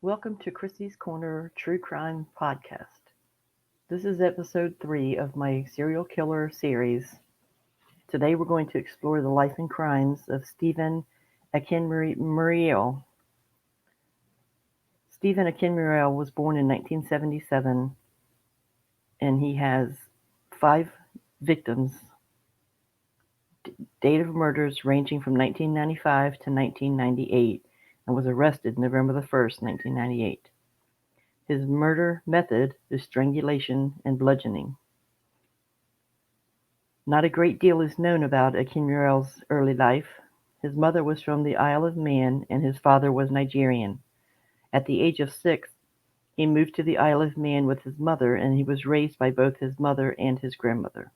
Welcome to Chrissy's Corner True Crime Podcast. This is episode 3 of my serial killer series. Today we're going to explore the life and crimes of Stephen Akinmurele. Stephen Akinmurele was born in 1977 and he has 5 victims. Date of murders ranging from 1995 to 1998 and was arrested November the 1st, 1998. His murder method is strangulation and bludgeoning. Not a great deal is known about Akinmurele's early life. His mother was from the Isle of Man and his father was Nigerian. At the age of 6, he moved to the Isle of Man with his mother and he was raised by both his mother and his grandmother.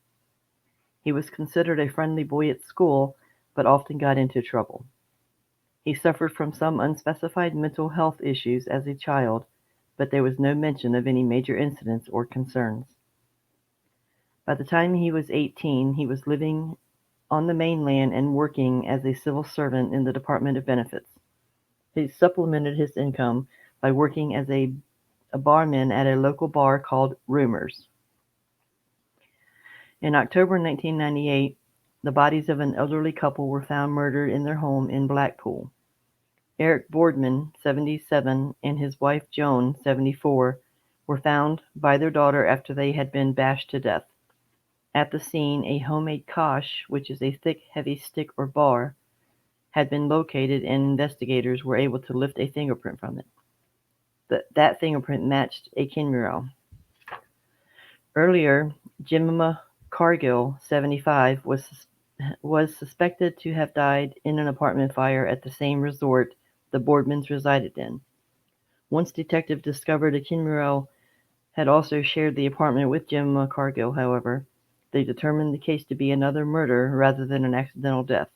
He was considered a friendly boy at school, but often got into trouble. He suffered from some unspecified mental health issues as a child, but there was no mention of any major incidents or concerns. By the time he was 18, he was living on the mainland and working as a civil servant in the Department of Benefits. He supplemented his income by working as a barman at a local bar called Rumors. In October 1998, the bodies of an elderly couple were found murdered in their home in Blackpool. Joan Boardman, 77, and his wife Joan, 74, were found by their daughter after they had been bashed to death. At the scene, a homemade kosh, which is a thick, heavy stick or bar, had been located and investigators were able to lift a fingerprint from it. That fingerprint matched Akinmurele. Earlier, Jemmimah Cargill, 75, was suspected to have died in an apartment fire at the same resort the Boardmans resided in. Once detectives discovered Akinmurele had also shared the apartment with Jemmimah Cargill, however, they determined the case to be another murder rather than an accidental death.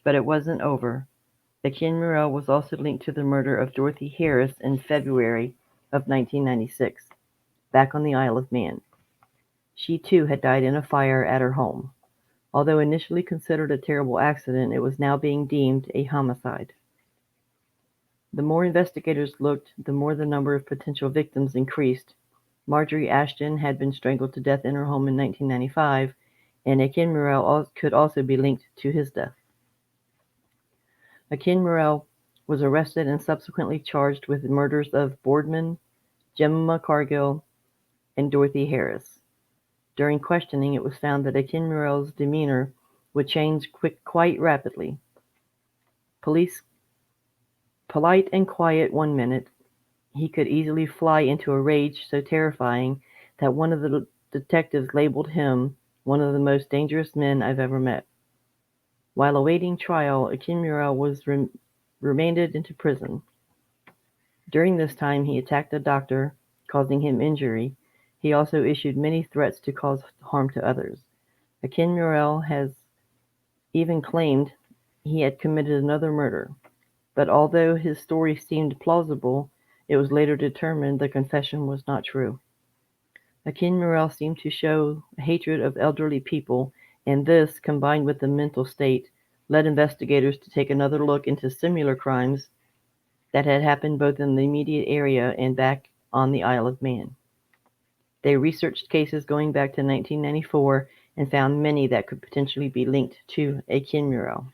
But it wasn't over. Akinmurele was also linked to the murder of Dorothy Harris in February of 1996, back on the Isle of Man. She too had died in a fire at her home. Although initially considered a terrible accident, it was now being deemed a homicide. The more investigators looked, the more the number of potential victims increased. Marjorie Ashton had been strangled to death in her home in 1995, and Akinmurele could also be linked to his death. Akinmurele was arrested and subsequently charged with the murders of Boardman, Jemmimah Cargill, and Dorothy Harris. During questioning, it was found that Akinmurele's demeanor would change quite rapidly. Polite and quiet one minute, he could easily fly into a rage so terrifying that one of the detectives labeled him one of the most dangerous men I've ever met. While awaiting trial, Akinmurele was remanded into prison. During this time, he attacked a doctor, causing him injury. He also issued many threats to cause harm to others. Akinmurele has even claimed he had committed another murder, but although his story seemed plausible, it was later determined the confession was not true. Akinmurele seemed to show hatred of elderly people, and this, combined with the mental state, led investigators to take another look into similar crimes that had happened both in the immediate area and back on the Isle of Man. They researched cases going back to 1994 and found many that could potentially be linked to Akinmurele.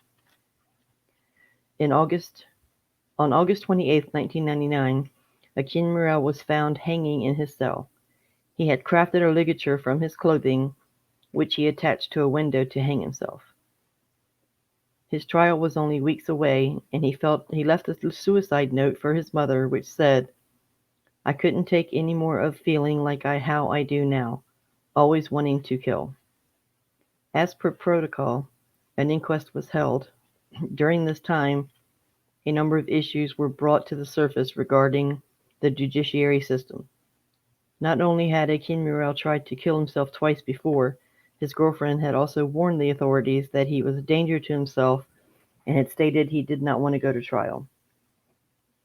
On August 28, 1999, Akinmurele was found hanging in his cell. He had crafted a ligature from his clothing, which he attached to a window to hang himself. His trial was only weeks away, and he left a suicide note for his mother, which said, "I couldn't take any more of feeling like how I do now, always wanting to kill." As per protocol, an inquest was held. During this time, a number of issues were brought to the surface regarding the judiciary system. Not only had Akinmurele tried to kill himself twice before, his girlfriend had also warned the authorities that he was a danger to himself and had stated he did not want to go to trial.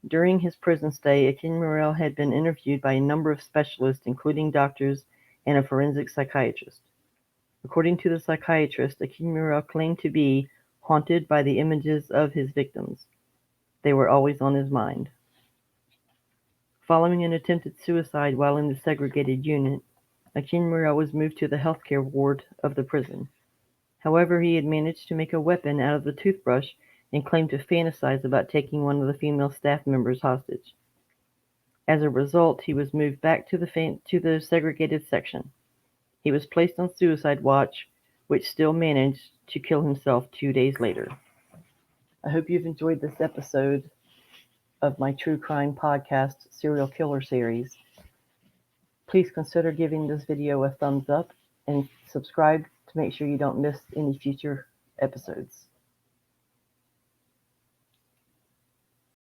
During his prison stay, Akinmurele had been interviewed by a number of specialists, including doctors and a forensic psychiatrist. According to the psychiatrist, Akinmurele claimed to be haunted by the images of his victims. They were always on his mind. Following an attempted suicide while in the segregated unit, Akinmurele was moved to the healthcare ward of the prison. However, he had managed to make a weapon out of the toothbrush and claimed to fantasize about taking one of the female staff members hostage. As a result, he was moved back to the segregated section. He was placed on suicide watch, which still managed to kill himself 2 days later. I hope you've enjoyed this episode of my true crime podcast serial killer series. Please consider giving this video a thumbs up and subscribe to make sure you don't miss any future episodes.